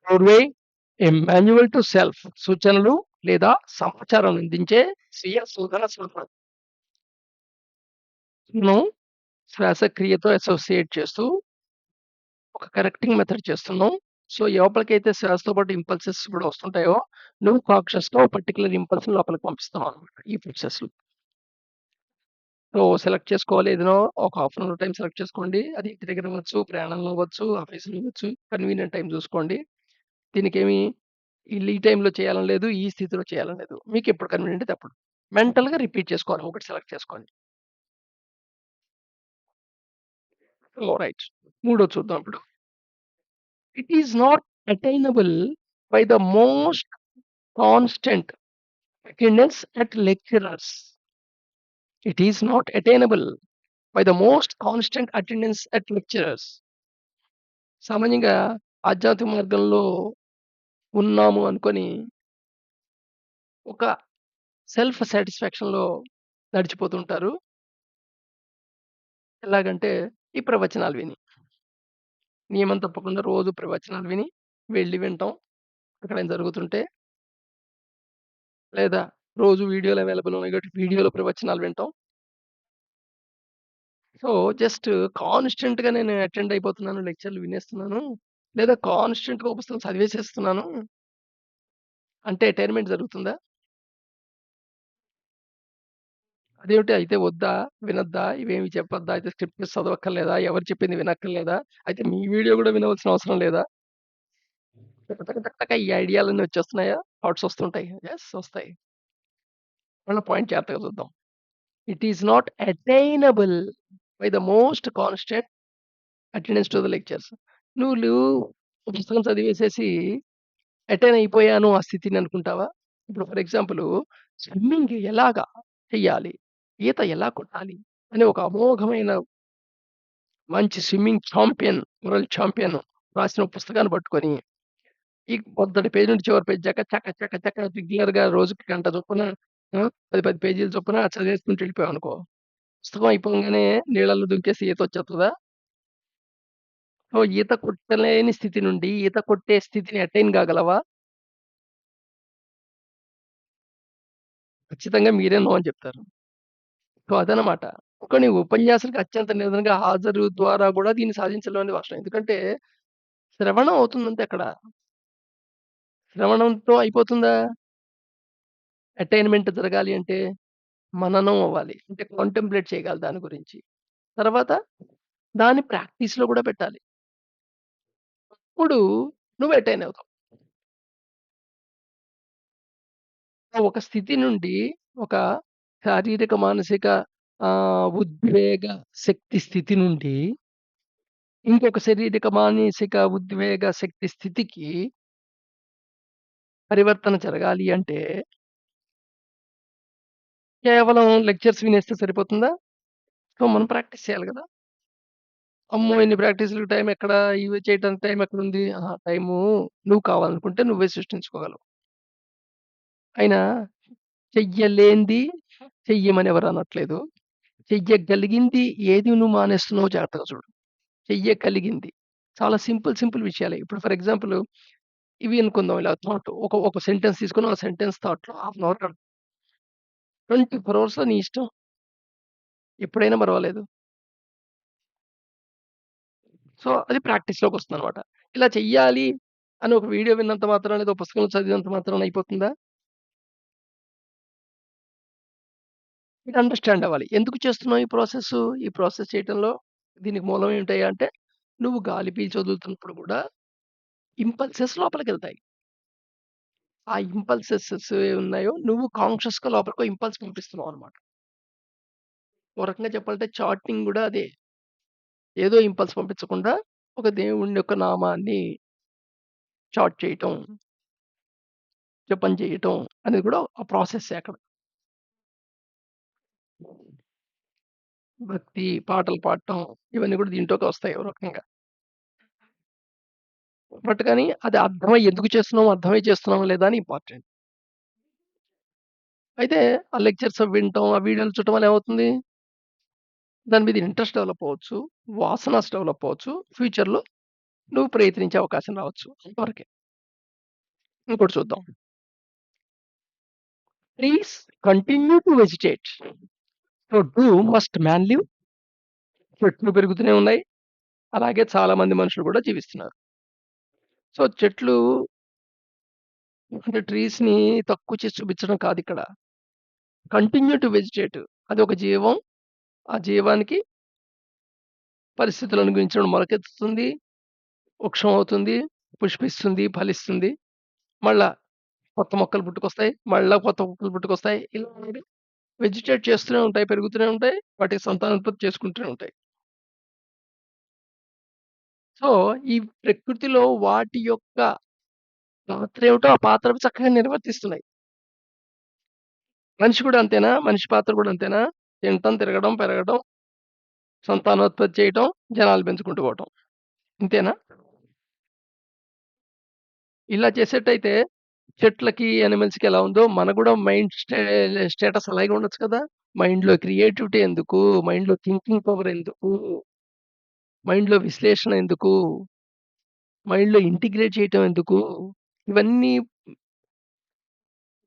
Doorway A manual to self సూచనలు లేదా సమాచారం అందించే స్వీయ శోధన సాధనం. మనం శ్వాసక్రియతో అసోసియేట్ చేస్తూ ఒక కరెక్టింగ్ మెథడ్ చేస్తున్నాం. సో, లోపలికైతే శ్వాసతో పాటు ఇంపల్సెస్ కూడా వస్తుంటాయో, నువ్వు కాన్షియస్‌గా ఒక పర్టిక్యులర్ ఇంపల్స్‌ని లోపలికి పంపిస్తున్నావు అన్నమాట. ఈ ప్రాసెస్‌లో. సో, సెలెక్ట్ చేసుకోవాలి. ఏదైనా ఒక half an hour time select చేసుకోండి. అది ఇంటి దగ్గర అవ్వచ్చు, ప్రయాణంలో అవ్వచ్చు, ఆఫీస్‌లో అవ్వచ్చు. కన్వీనియంట్ టైమ్ చూసుకోండి. దీనికేమి ఈ టైమ్‌లో చేయాలని లేదు. ఈ స్థితిలో చేయాలని లేదు. మీకెప్పుడు కన్వీనియంట్ అయితే అప్పుడు. మెంటల్‌గా రిపీట్ చేసుకోవాలి. ఒకటి సెలెక్ట్ చేసుకోండి. ఓహ్! రైట్. మూడోది చూద్దాం ఇప్పుడు. It is not attainable by the most constant attendance at lecturers. It is not attainable by the most constant attendance at lecturers. సామాన్యంగా ఆధ్యాత్మిక మార్గంలో ఉన్నాము అనుకోని ఒక సెల్ఫ్ సాటిస్ఫాక్షన్‌లో నడిచిపోతుంటారు. ఎలాగంటే ఈ ప్రవచనాలు విని. నియమం తప్పకుండా రోజు ప్రవచనాలు విని, వెళ్లి వినటం. ఎక్కడైనా జరుగుతుంటే, లేదా రోజు వీడియోలు అవైలబుల్ ఉన్నాయి కాబట్టి వీడియోలో ప్రవచనాలు వినటం. సో, జస్ట్ కాన్స్టెంట్‌గా నేను అటెండ్ అయిపోతున్నాను. లెక్చర్‌లు వినేస్తున్నాను. లేదా కాన్స్టెంట్‌గా ఒక పుస్తకం చదివేసేస్తున్నాను. అంటే అటైన్‌మెంట్ జరుగుతుందా? అదేమిటి అయితే వద్దా? వినొద్దా? ఇవేమి చెప్పొద్దా? అయితే స్క్రిప్ట్స్ చదవక్కర్లేదా? ఎవరు చెప్పింది వినక్కర్లేదా? అయితే మీ వీడియో గూడా వినవలసిన అవసరం లేదా? టక టక టక టక ఈ ఐడియాలన్నీ వచ్చేస్తున్నాయా? థాట్స్ వస్తుంటాయి. యెస్ వస్తాయి. మళ్ళా పాయింట్ జాగ్రత్తగా చూద్దాం. It is not attainable by the most constant attendance to the lectures. నువ్వు పుస్తకం చదివేసేసి అటైన్ అయిపోయాను ఆ స్థితిని అనుకుంటావా? ఇప్పుడు ఫర్ ఎగ్జాంపుల్ స్విమ్మింగ్ ఎలాగా చెయ్యాలి? ఈత ఎలా కొట్టాలి? అనే ఒక అమోఘమైన మంచి స్విమ్మింగ్ ఛాంపియన్, వరల్డ్ ఛాంపియన్ రాసిన పుస్తకాన్ని పట్టుకొని, ఈ మొదటి పేజ్ నుండి చివరి పేజ్ దాకా చక చక చక రెగ్యులర్‌గా రోజుకి గంట చొప్పున 10, 10 పేజీల చొప్పున చదివేసుకుంటూ వెళ్ళిపోయావనుకో, పుస్తకం అయిపోంగానే నీళ్ళలో దుంకేసి ఈతొచ్చేస్తదా? సో, ఈత కొట్టలేని స్థితి నుండి ఈత కొట్టే స్థితిని అటైన్ కాగలవా? ఖచ్చితంగా మీరే నో అని చెప్తారు. సో, అదనమాట. కొన్ని ఉపన్యాసాలకు అత్యంత నిజంగా హాజరు ద్వారా గూడా దీన్ని సాధించలేమని వాస్తవం. ఎందుకంటే శ్రవణం అవుతుందంతే అక్కడ. శ్రవణంతో అయిపోతుందా? అటైన్‌మెంట్ జరగాలి అంటే మననం అవ్వాలి. అంటే కాంటెంప్లేట్ చేయగాలి దాని గురించి. తర్వాత దాన్ని ప్రాక్టీస్‌లో గూడా పెట్టాలి. అప్పుడు నువ్వు అటైన్ అవుతావు. ఒక స్థితి నుండి ఒక శారీరక, మానసిక ఉద్వేగ శక్తి స్థితి నుండి ఇంకొక శారీరక, మానసిక ఉద్వేగ శక్తి స్థితికి పరివర్తన జరగాలి అంటే కేవలం లెక్చర్స్ వినేస్తే సరిపోతుందా? సో, మనం ప్రాక్టీస్ చేయాలి గదా! అమ్మో! ఇన్ని ప్రాక్టీస్‌లకి టైం ఎక్కడ? ఇవి చేయటానికి టైం ఎక్కడుంది? అహా! టైము నువ్వు కావాలనుకుంటే నువ్వే సృష్టించుకోగలవు. అయినా చెయ్యలేనిది చెయ్యమని ఎవరు అనట్లేదు. చెయ్యగలిగింది ఏది నువ్వు మానేస్తున్నావో జాగ్రత్తగా చూడు. చెయ్యగలిగింది. చాలా సింపుల్ విషయాలే. ఇప్పుడు ఫర్ ఎగ్జాంపుల్ ఇవి అనుకుందాం ఇలా థాట్ ఒక సెంటెన్స్ తీసుకొని ఆ సెంటెన్స్ థాట్‌లో హాఫ్ అన్ అవర్ 24 అవర్స్‌లో నీ ఇష్టం. ఎప్పుడైనా పర్వాలేదు. సో, అది ప్రాక్టీస్‌లోకొస్తుందనమాట. ఇలా చెయ్యాలి అని ఒక వీడియో విన్నంత మాత్రాన లేదా పుస్తకంలో చదివినంత మాత్రాన అయిపోతుందా? ఇది అండర్‌స్టాండ్ అవ్వాలి. ఎందుకు చేస్తున్నావు ఈ ప్రాసెస్సు? ఈ ప్రాసెస్ చేయటంలో దీనికి మూలం ఏంటయ్యా అంటే, నువ్వు గాలి పీల్చి వదులుతున్నప్పుడు గూడా ఇంపల్సెస్ లోపలికెళ్తాయి. ఆ ఇంపల్సెస్ ఏవున్నాయో నువ్వు కాన్షియస్‌గా లోపలికో ఇంపల్స్ పంపిస్తున్నావనమాట. ఓ రకంగా చెప్పాలంటే చాటింగ్ గూడా అదే. ఏదో ఇంపల్స్ పంపించకుండా ఒక దేవుని యొక్క నామాన్ని చాట్ చేయటం, జపం చేయటం అనేది గూడా ఆ ప్రాసెస్సే అక్కడ. భక్తి, పాటలు పాడటం ఇవన్నీ గూడా దీంట్లోకే వస్తాయి ఓ రకంగా. బట్ కానీ అది అర్థమై ఎందుకు చేస్తున్నామో అర్థమై చేస్తున్నామా లేదా అని ఇంపార్టెంట్. అయితే ఆ లెక్చర్స్ అవి వినటం, ఆ వీడియోలు చూడటం వల్ల ఏమవుతుంది? దాని మీద ఇంట్రెస్ట్ డెవలప్ అవ్వచ్చు. వాసనాస్ డెవలప్ అవ్వచ్చు. ఫ్యూచర్‌లో నువ్వు ప్రయత్నించే అవకాశం రావచ్చు. అంతవరకే. ఇంకోటి చూద్దాం. Trees continue to vegetate. So, must man live. చెట్లు పెరుగుతూనే ఉన్నాయి. అలాగే చాలా మంది మనుషులు కూడా జీవిస్తున్నారు. సో, చెట్లు అంటే ట్రీస్‌ని తక్కువ చేసి చూపించడం కాదిక్కడ. Continue to vegetate. అదొక జీవం. ఆ జీవానికి పరిస్థితులు అనుగుణించడం మొలకెత్తుతుంది, వృక్షం అవుతుంది, పుష్పిస్తుంది, ఫలిస్తుంది. మళ్ళా కొత్త మొక్కలు పుట్టుకొస్తాయి. మళ్ళా కొత్త మొక్కలు పుట్టుకొస్తాయి. ఇలా అనేది వెజిటేట్ చేస్తూనే ఉంటాయి, పెరుగుతూనే ఉంటాయి. వాటికి సంతానోత్పత్తి చేసుకుంటూనే ఉంటాయి. సో, ఈ ప్రకృతిలో వాటి యొక్క పాత్ర ఏమిటో ఆ పాత్ర చక్కగా నిర్వర్తిస్తున్నాయి. మనిషి కూడా అంతేనా? మనిషి పాత్ర కూడా అంతేనా? తినటం, తిరగడం, పెరగడం, సంతానోత్పత్తి చేయటం, జనాలు పెంచుకుంటూ పోవటం. ఇంతేనా? ఇలా చేసేట్టయితే చెట్లకి, యానిమల్స్‌కి ఎలా ఉందో మనకు కూడా మైండ్ స్టేటస్ అలాగే ఉండొచ్చు కదా! మైండ్‌లో క్రియేటివిటీ ఎందుకు? మైండ్‌లో థింకింగ్ పవర్ ఎందుకు? మైండ్‌లో విశ్లేషణ ఎందుకు? మైండ్‌లో ఇంటిగ్రేట్ చేయటం ఎందుకు? ఇవన్నీ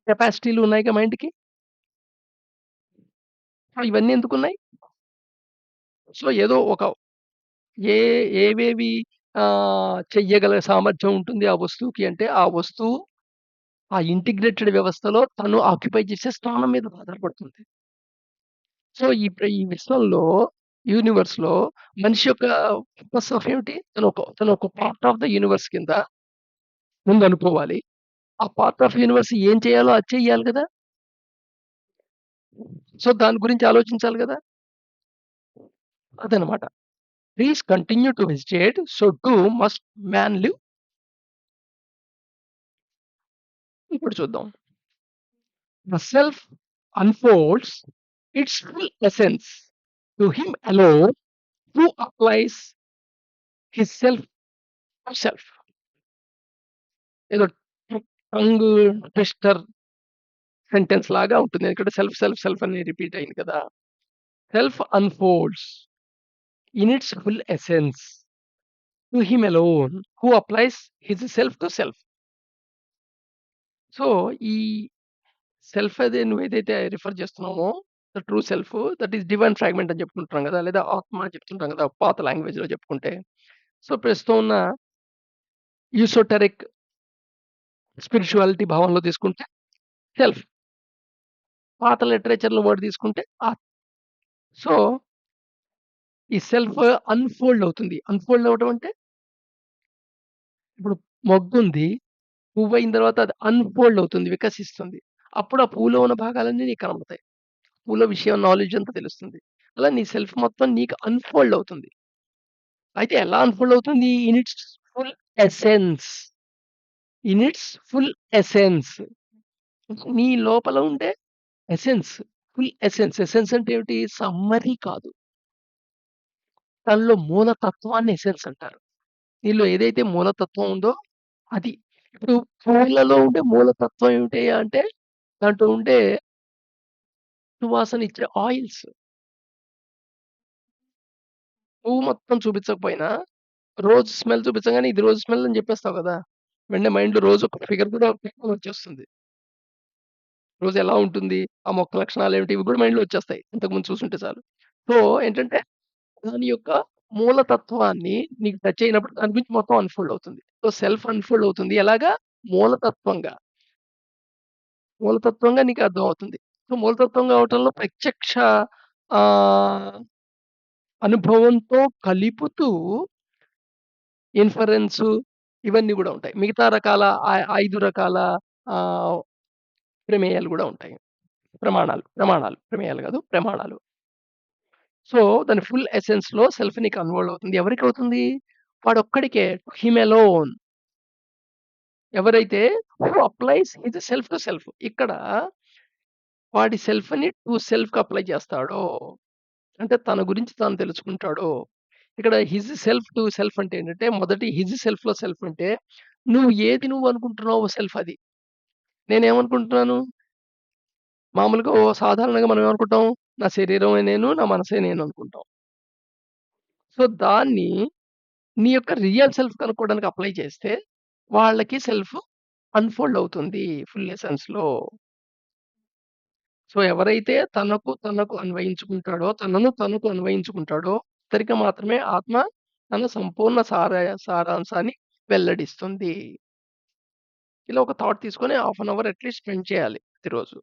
కెపాసిటీలు ఉన్నాయిగా మైండ్‌కి. ఇవన్నీ ఎందుకున్నాయి? సో, ఏదో ఒక ఏ ఏవేవి చెయ్యగల సామర్థ్యం ఉంటుంది ఆ వస్తువుకి అంటే, ఆ వస్తువు ఆ ఇంటిగ్రేటెడ్ వ్యవస్థలో తను ఆక్యుపై చేసే స్థానం మీద ఆధారపడుతుంది. సో, ఈ విశ్వంలో, యూనివర్స్‌లో మనిషి యొక్క ఫోకస్ ఆఫ్ ఏమిటి? తనొక పార్ట్ ఆఫ్ ద యూనివర్స్ కింద ఉందనుకోవాలి. ఆ పార్ట్ ఆఫ్ యూనివర్స్ ఏం చేయాలో అది చెయ్యాలి గదా! సో, దాని గురించి ఆలోచించాలి గదా! అదనమాట. Trees continue to vegetate. So, must man live. ఇప్పుడు చూద్దాం. The self unfolds its full essence to him alone who applies his self to self. ఏదో టంగ్ ట్విస్టర్ సెంటెన్స్ లాగా ఉంటుంది. ఇక్కడ సెల్ఫ్, సెల్ఫ్, సెల్ఫ్ అని రిపీట్ అయింది కదా! Self unfolds in it's full essence to him alone who applies his self to self. So, ఈ self అది నువ్వేదైతే refer చేస్తున్నామో the true self that is divine fragment అని చెప్పుకుంటున్నాం కదా! లేదా ఆత్మ అని చెప్తుంటాం కదా! పాత లాంగ్వేజ్‌లో చెప్పుకుంటే. సో, ప్రస్తుతం ఉన్న ఈసోటెరిక్ స్పిరిచువాలిటీ భావనలో తీసుకుంటే సెల్ఫ్. పాత లిటరేచర్‌లో వర్డ్ తీసుకుంటే ఆత్మ. సో, ఈ సెల్ఫ్ అన్‌ఫోల్డ్ అవుతుంది. అన్‌ఫోల్డ్ అవ్వడం అంటే ఇప్పుడు మొగ్గుంది. పువ్వయిన తర్వాత అది అన్‌ఫోల్డ్ అవుతుంది. వికసిస్తుంది. అప్పుడు ఆ పూలో ఉన్న భాగాలన్నీ నీకు కనబడతాయి. పూల విషయం నాలెడ్జ్ అంతా తెలుస్తుంది. అలా నీ సెల్ఫ్ మొత్తం నీకు అన్‌ఫోల్డ్ అవుతుంది. అయితే ఎలా అన్‌ఫోల్డ్ అవుతుంది? In it's full essence. In it's full essence. నీ లోపల ఉండే ఎసెన్స్. Full essence. ఎసెన్స్ అంటే ఏమిటి? సమ్మరీ కాదు. దానిలో మూలతత్వాన్ని ఎసెన్స్ అంటారు. నీలో ఏదైతే మూలతత్వం ఉందో అది. ఇప్పుడు పూలలో ఉండే మూలతత్వం ఏమిటయ్యా అంటే దాంట్లో ఉండే సువాసన ఇచ్చే ఆయిల్స్. పువ్వు మొత్తం చూపించకపోయినా రోజ్ స్మెల్ చూపించంగానే ఇది రోజ్ స్మెల్ అని చెప్పేస్తావు కదా! వెంటనే మైండ్‌లో రోజ్ ఒక ఫిగర్ కూడా వచ్చేస్తుంది. రోజ్ ఎలా ఉంటుంది? ఆ మొక్క లక్షణాలేమిటి? ఇవి కూడా మైండ్‌లో వచ్చేస్తాయి. ఇంతకుముందు చూసుంటే చాలు. సో, ఏంటంటే దాని యొక్క మూలతత్వాన్ని నీకు టచ్ అయినప్పుడు దాని గురించి మొత్తం అన్‌ఫోల్డ్ అవుతుంది. సో, సెల్ఫ్ అన్‌ఫోల్డ్ అవుతుంది. ఎలాగా? మూలతత్వంగా. మూలతత్వంగా నీకు అర్థమవుతుంది. సో, మూలతత్వంగా అవటంలో ప్రత్యక్ష ఆహ్, అనుభవంతో కలుపుతూ ఇన్ఫరెన్సు ఇవన్నీ గూడా ఉంటాయి. మిగతా రకాల 5 రకాల ఆహ్, ప్రమేయాలు గూడా ఉంటాయి. ప్రమాణాలు. ప్రమేయాలు గాదు. ప్రమాణాలు. సో, దాని ఫుల్ ఎసెన్స్‌లో సెల్ఫ్ నీకు అన్‌ఫోల్డ్ అవుతుంది. ఎవరికవుతుంది? వాడొక్కడికే. Him alone. ఎవరైతే who applies his self to self. ఇక్కడ వాడి సెల్ఫ్‌ని టు సెల్ఫ్‌కి అప్లై చేస్తాడో, అంటే తన గురించి తాను తెలుసుకుంటాడో, ఇక్కడ హిజ్ సెల్ఫ్ టు సెల్ఫ్ అంటే ఏంటంటే, మొదటి హిజ్ సెల్ఫ్‌లో సెల్ఫ్ అంటే, నువ్వు అనుకుంటున్నావో సెల్ఫ్ అది. నేనేమనుకుంటున్నాను? మామూలుగా సాధారణంగా మనం ఏమనుకుంటాం? నా శరీరమే నేను, నా మనసే నేను అనుకుంటాం. సో, దాన్ని నీ యొక్క రియల్ సెల్ఫ్ కనుక్కోవడానికి అప్లై చేస్తే, వాళ్ళకి సెల్ఫ్ అన్‌ఫోల్డ్ అవుతుంది ఫుల్ ఎసెన్స్‌లో. సో, ఎవరైతే తనకు అన్వయించుకుంటాడో, తనకు అన్వయించుకుంటాడో, అతనికి మాత్రమే ఆత్మ తన సంపూర్ణ సారాంశాన్ని వెల్లడిస్తుంది. ఇలా ఒక థాట్ తీసుకొని half an hour at least spend చేయాలి ప్రతిరోజు.